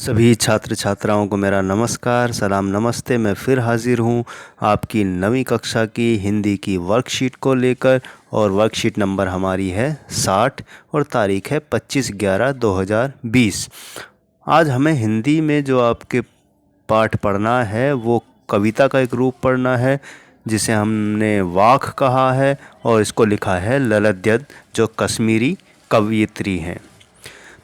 सभी छात्र छात्राओं को मेरा नमस्कार, सलाम, नमस्ते। मैं फिर हाज़िर हूँ आपकी नवीं कक्षा की हिंदी की वर्कशीट को लेकर और वर्कशीट नंबर हमारी है 60 और तारीख़ है 25/11/2020। आज हमें हिंदी में जो आपके पाठ पढ़ना है वो कविता का एक रूप पढ़ना है जिसे हमने वाक कहा है और इसको लिखा है ललद्यद, जो कश्मीरी कवयित्री हैं।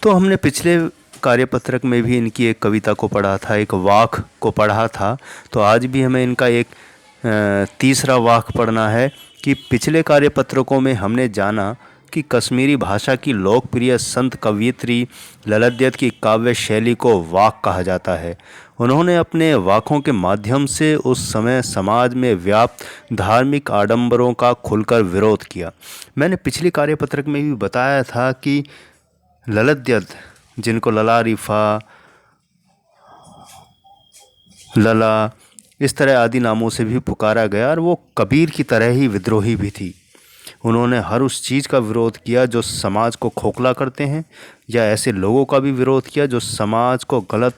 तो हमने पिछले कार्यपत्रक में भी इनकी एक कविता को पढ़ा था, एक वाक को पढ़ा था। तो आज भी हमें इनका एक तीसरा वाक पढ़ना है कि पिछले कार्यपत्रकों में हमने जाना कि कश्मीरी भाषा की लोकप्रिय संत कवयित्री ललद्यद की काव्य शैली को वाक कहा जाता है। उन्होंने अपने वाकों के माध्यम से उस समय समाज में व्याप्त धार्मिक आडंबरों का खुलकर विरोध किया। मैंने पिछली कार्यपत्रक में भी बताया था कि ललद्यद, जिनको लला रिफ़ा, लला, इस तरह आदि नामों से भी पुकारा गया, और वो कबीर की तरह ही विद्रोही भी थी। उन्होंने हर उस चीज़ का विरोध किया जो समाज को खोखला करते हैं, या ऐसे लोगों का भी विरोध किया जो समाज को गलत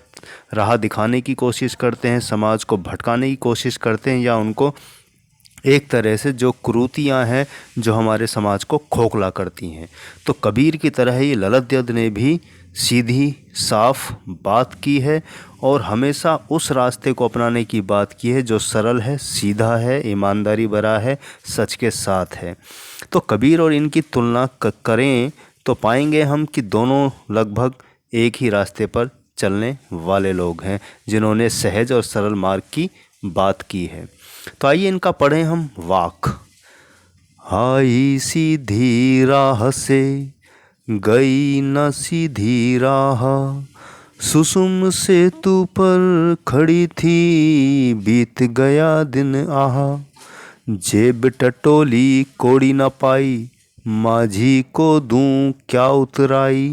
राह दिखाने की कोशिश करते हैं, समाज को भटकाने की कोशिश करते हैं, या उनको एक तरह से जो कुरीतियाँ हैं जो हमारे समाज को खोखला करती हैं। तो कबीर की तरह ही ललद्यद ने भी सीधी साफ बात की है और हमेशा उस रास्ते को अपनाने की बात की है जो सरल है, सीधा है, ईमानदारी भरा है, सच के साथ है। तो कबीर और इनकी तुलना करें तो पाएंगे हम कि दोनों लगभग एक ही रास्ते पर चलने वाले लोग हैं जिन्होंने सहज और सरल मार्ग की बात की है। तो आइए इनका पढ़ें हम वाक। आई सीधी राह से गई न सीधी राह, सुसुम सेतु पर खड़ी थी बीत गया दिन आह, जेब टटोली कोड़ी न पाई, माझी को दूं क्या उतराई।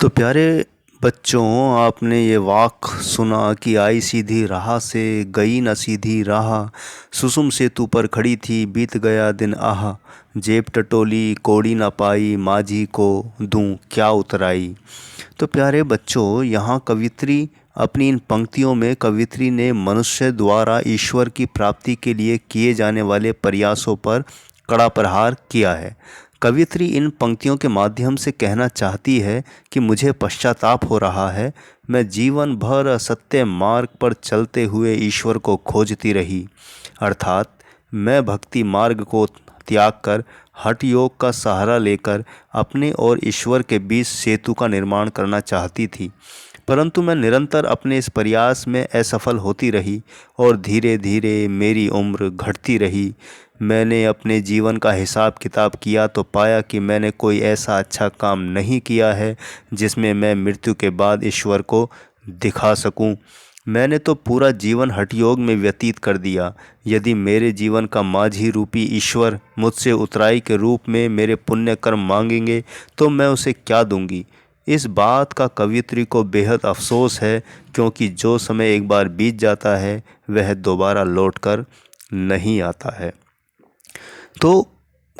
तो प्यारे बच्चों, आपने ये वाक सुना कि आई सीधी राह से गई न सीधी राह, सुसुम सेतु पर खड़ी थी बीत गया दिन आह, जेब टटोली कोड़ी न पाई, माझी को दूं क्या उतराई। तो प्यारे बच्चों, यहाँ कवित्री अपनी इन पंक्तियों में कवित्री ने मनुष्य द्वारा ईश्वर की प्राप्ति के लिए किए जाने वाले प्रयासों पर कड़ा प्रहार किया है। कवित्री इन पंक्तियों के माध्यम से कहना चाहती है कि मुझे पश्चाताप हो रहा है, मैं जीवन भर असत्य मार्ग पर चलते हुए ईश्वर को खोजती रही, अर्थात मैं भक्ति मार्ग को त्याग कर हठ योग का सहारा लेकर अपने और ईश्वर के बीच सेतु का निर्माण करना चाहती थी। परंतु मैं निरंतर अपने इस प्रयास में असफल होती रही और धीरे धीरे मेरी उम्र घटती रही। मैंने अपने जीवन का हिसाब किताब किया तो पाया कि मैंने कोई ऐसा अच्छा काम नहीं किया है जिसमें मैं मृत्यु के बाद ईश्वर को दिखा सकूं। मैंने तो पूरा जीवन हठयोग में व्यतीत कर दिया। यदि मेरे जीवन का माझी रूपी ईश्वर मुझसे उतराई के रूप में मेरे पुण्य कर्म मांगेंगे तो मैं उसे क्या दूंगी। इस बात का कवित्री को बेहद अफसोस है, क्योंकि जो समय एक बार बीत जाता है वह दोबारा लौटकर नहीं आता है। तो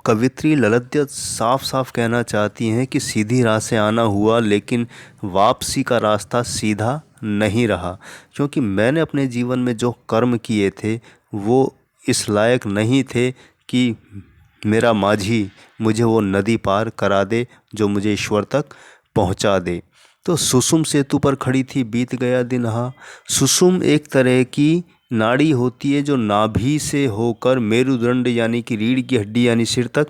कवित्री ललद्यद साफ साफ कहना चाहती हैं कि सीधी राह से आना हुआ, लेकिन वापसी का रास्ता सीधा नहीं रहा, क्योंकि मैंने अपने जीवन में जो कर्म किए थे वो इस लायक नहीं थे कि मेरा माझी मुझे वो नदी पार करा दे जो मुझे ईश्वर तक पहुंचा दे। तो सुसुम सेतु पर खड़ी थी बीत गया दिन आह। सुसुम एक तरह की नाड़ी होती है जो नाभि से होकर मेरुदंड यानी कि रीढ़ की हड्डी यानी सिर तक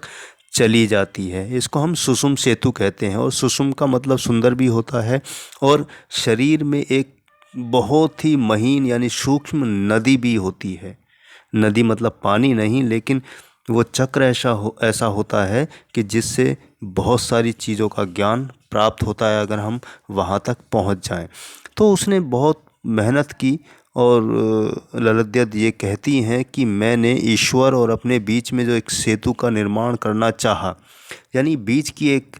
चली जाती है। इसको हम सुसुम सेतु कहते हैं। और सुसुम का मतलब सुंदर भी होता है, और शरीर में एक बहुत ही महीन यानी सूक्ष्म नदी भी होती है। नदी मतलब पानी नहीं, लेकिन वो चक्र ऐसा होता है कि जिससे बहुत सारी चीज़ों का ज्ञान प्राप्त होता है अगर हम वहाँ तक पहुँच जाएं। तो उसने बहुत मेहनत की, और ललद्यद ये कहती हैं कि मैंने ईश्वर और अपने बीच में जो एक सेतु का निर्माण करना चाहा, यानी बीच की एक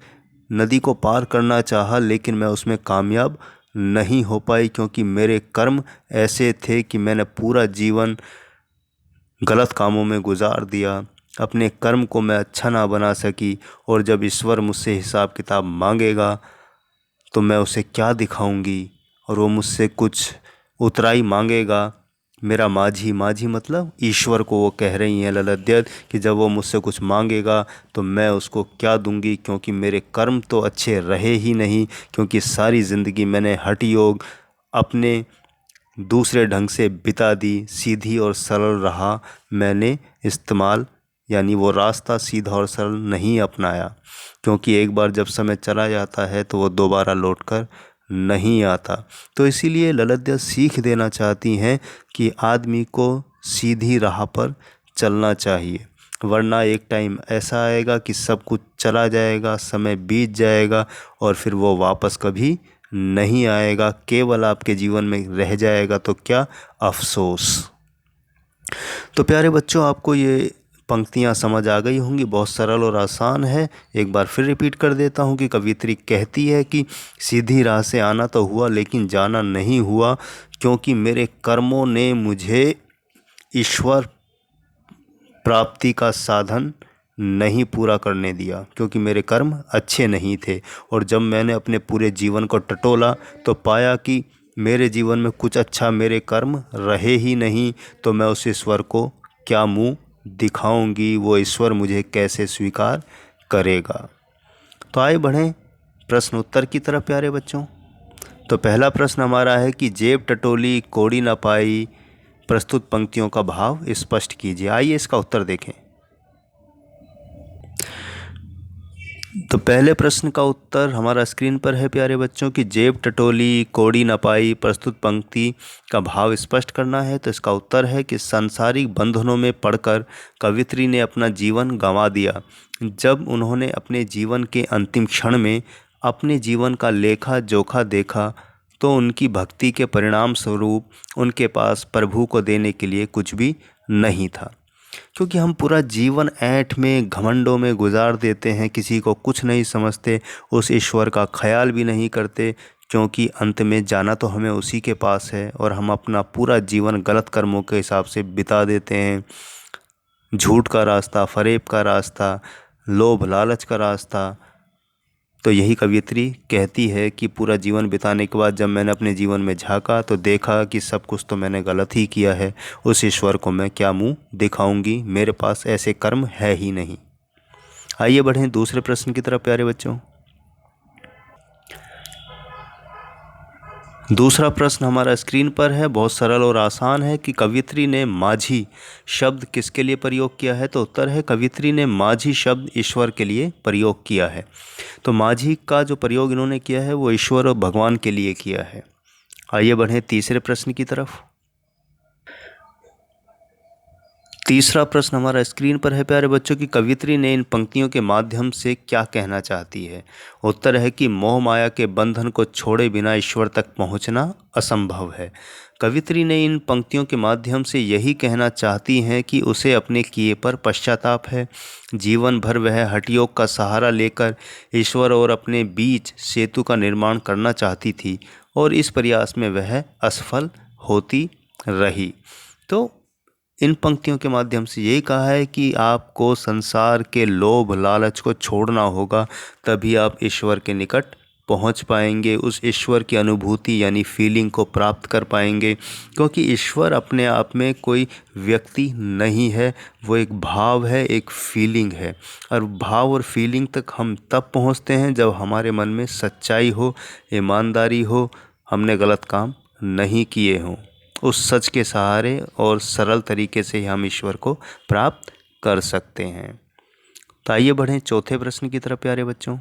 नदी को पार करना चाहा, लेकिन मैं उसमें कामयाब नहीं हो पाई, क्योंकि मेरे कर्म ऐसे थे कि मैंने पूरा जीवन गलत कामों में गुजार दिया। अपने कर्म को मैं अच्छा ना बना सकी, और जब ईश्वर मुझसे हिसाब किताब मांगेगा तो मैं उसे क्या दिखाऊंगी, और वो मुझसे कुछ उतराई मांगेगा। मेरा माझी, माझी मतलब ईश्वर को वो कह रही हैं ललद्यत कि जब वो मुझसे कुछ मांगेगा तो मैं उसको क्या दूंगी, क्योंकि मेरे कर्म तो अच्छे रहे ही नहीं, क्योंकि सारी ज़िंदगी मैंने हठ योग अपने दूसरे ढंग से बिता दी। सीधी और सरल राह मैंने इस्तेमाल, यानी वो रास्ता सीधा और सरल नहीं अपनाया, क्योंकि एक बार जब समय चला जाता है तो वो दोबारा लौटकर नहीं आता। तो इसीलिए ललिता सीख देना चाहती हैं कि आदमी को सीधी राह पर चलना चाहिए, वरना एक टाइम ऐसा आएगा कि सब कुछ चला जाएगा, समय बीत जाएगा और फिर वो वापस कभी नहीं आएगा, केवल आपके जीवन में रह जाएगा तो क्या अफसोस। तो प्यारे बच्चों, आपको ये पंक्तियाँ समझ आ गई होंगी, बहुत सरल और आसान है। एक बार फिर रिपीट कर देता हूँ कि कवियत्री कहती है कि सीधी राह से आना तो हुआ लेकिन जाना नहीं हुआ, क्योंकि मेरे कर्मों ने मुझे ईश्वर प्राप्ति का साधन नहीं पूरा करने दिया, क्योंकि मेरे कर्म अच्छे नहीं थे। और जब मैंने अपने पूरे जीवन को टटोला तो पाया कि मेरे जीवन में कुछ अच्छा मेरे कर्म रहे ही नहीं, तो मैं उस ईश्वर को क्या मुंह दिखाऊंगी, वो ईश्वर मुझे कैसे स्वीकार करेगा। तो आइए बढ़ें प्रश्न उत्तर की तरफ प्यारे बच्चों। तो पहला प्रश्न हमारा है कि जेब टटोली कोड़ी न पाई, प्रस्तुत पंक्तियों का भाव स्पष्ट कीजिए। आइए इसका उत्तर देखें। तो पहले प्रश्न का उत्तर हमारा स्क्रीन पर है प्यारे बच्चों कि जेब टटोली कोड़ी न पाई, प्रस्तुत पंक्ति का भाव स्पष्ट करना है। तो इसका उत्तर है कि सांसारिक बंधनों में पड़कर कवित्री ने अपना जीवन गंवा दिया। जब उन्होंने अपने जीवन के अंतिम क्षण में अपने जीवन का लेखा जोखा देखा तो उनकी भक्ति के परिणाम स्वरूप उनके पास प्रभु को देने के लिए कुछ भी नहीं था। क्योंकि हम पूरा जीवन ऐंठ में घमंडों में गुजार देते हैं, किसी को कुछ नहीं समझते, उस ईश्वर का ख्याल भी नहीं करते, क्योंकि अंत में जाना तो हमें उसी के पास है, और हम अपना पूरा जीवन गलत कर्मों के हिसाब से बिता देते हैं। झूठ का रास्ता, फरेब का रास्ता, लोभ लालच का रास्ता। तो यही कवियत्री कहती है कि पूरा जीवन बिताने के बाद जब मैंने अपने जीवन में झांका तो देखा कि सब कुछ तो मैंने गलत ही किया है, उस ईश्वर को मैं क्या मुंह दिखाऊंगी, मेरे पास ऐसे कर्म है ही नहीं। आइए बढ़ें दूसरे प्रश्न की तरफ प्यारे बच्चों। दूसरा प्रश्न हमारा स्क्रीन पर है, बहुत सरल और आसान है कि कवियत्री ने माझी शब्द किसके लिए प्रयोग किया है। तो उत्तर है कवियत्री ने माझी शब्द ईश्वर के लिए प्रयोग किया है। तो माझी का जो प्रयोग इन्होंने किया है वो ईश्वर और भगवान के लिए किया है। आइए बढ़ें तीसरे प्रश्न की तरफ। तीसरा प्रश्न हमारा स्क्रीन पर है प्यारे बच्चों की कवियत्री ने इन पंक्तियों के माध्यम से क्या कहना चाहती है। उत्तर है कि मोह माया के बंधन को छोड़े बिना ईश्वर तक पहुंचना असंभव है। कवियत्री ने इन पंक्तियों के माध्यम से यही कहना चाहती हैं कि उसे अपने किए पर पश्चाताप है। जीवन भर वह हठयोग का सहारा लेकर ईश्वर और अपने बीच सेतु का निर्माण करना चाहती थी, और इस प्रयास में वह असफल होती रही। तो इन पंक्तियों के माध्यम से यही कहा है कि आपको संसार के लोभ लालच को छोड़ना होगा, तभी आप ईश्वर के निकट पहुंच पाएंगे, उस ईश्वर की अनुभूति यानी फीलिंग को प्राप्त कर पाएंगे। क्योंकि ईश्वर अपने आप में कोई व्यक्ति नहीं है, वो एक भाव है, एक फीलिंग है, और भाव और फीलिंग तक हम तब पहुंचते हैं जब हमारे मन में सच्चाई हो, ईमानदारी हो, हमने गलत काम नहीं किए हों। उस सच के सहारे और सरल तरीके से हम ईश्वर को प्राप्त कर सकते हैं। तो आइए बढ़ें चौथे प्रश्न की तरफ प्यारे बच्चों।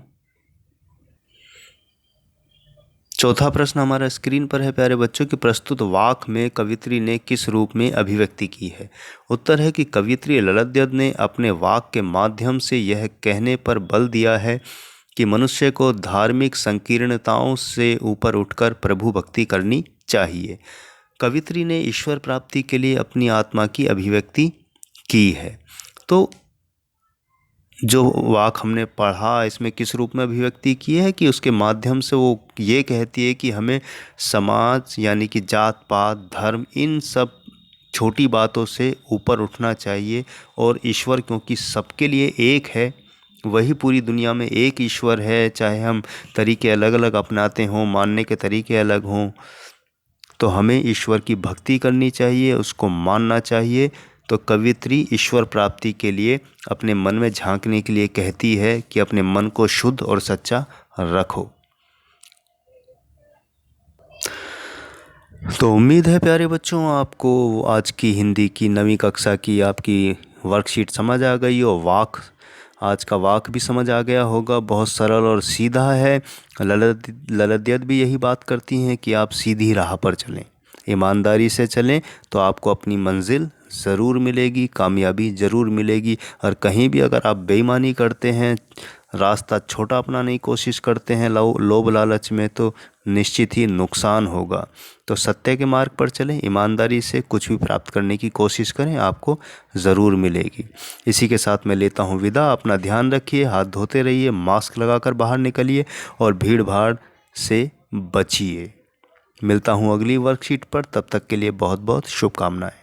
चौथा प्रश्न हमारा स्क्रीन पर है प्यारे बच्चों कि प्रस्तुत वाक में कवियत्री ने किस रूप में अभिव्यक्ति की है। उत्तर है कि कवियत्री ललिता ने अपने वाक के माध्यम से यह कहने पर बल दिया है कि मनुष्य को धार्मिक संकीर्णताओं से ऊपर उठकर प्रभु भक्ति करनी चाहिए। कवियत्री ने ईश्वर प्राप्ति के लिए अपनी आत्मा की अभिव्यक्ति की है। तो जो वाक हमने पढ़ा इसमें किस रूप में अभिव्यक्ति की है कि उसके माध्यम से वो ये कहती है कि हमें समाज यानी कि जात पात धर्म इन सब छोटी बातों से ऊपर उठना चाहिए, और ईश्वर क्योंकि सबके लिए एक है, वही पूरी दुनिया में एक ईश्वर है। चाहे हम तरीके अलग अलग अपनाते हों, मानने के तरीके अलग हों, तो हमें ईश्वर की भक्ति करनी चाहिए, उसको मानना चाहिए। तो कवियत्री ईश्वर प्राप्ति के लिए अपने मन में झांकने के लिए कहती है कि अपने मन को शुद्ध और सच्चा रखो। तो उम्मीद है प्यारे बच्चों, आपको आज की हिंदी की 9वीं कक्षा की आपकी वर्कशीट समझ आ गई और आज का वाक भी समझ आ गया होगा। बहुत सरल और सीधा है। ललित भी यही बात करती हैं कि आप सीधी राह पर चलें, ईमानदारी से चलें, तो आपको अपनी मंजिल ज़रूर मिलेगी, कामयाबी ज़रूर मिलेगी। और कहीं भी अगर आप बेईमानी करते हैं, रास्ता छोटा अपनाने की कोशिश करते हैं लोभ लालच में, तो निश्चित ही नुकसान होगा। तो सत्य के मार्ग पर चलें, ईमानदारी से कुछ भी प्राप्त करने की कोशिश करें, आपको ज़रूर मिलेगी। इसी के साथ मैं लेता हूँ विदा। अपना ध्यान रखिए, हाथ धोते रहिए, मास्क लगाकर बाहर निकलिए और भीड़ भाड़ से बचिए। मिलता हूँ अगली वर्कशीट पर, तब तक के लिए बहुत बहुत शुभकामनाएं।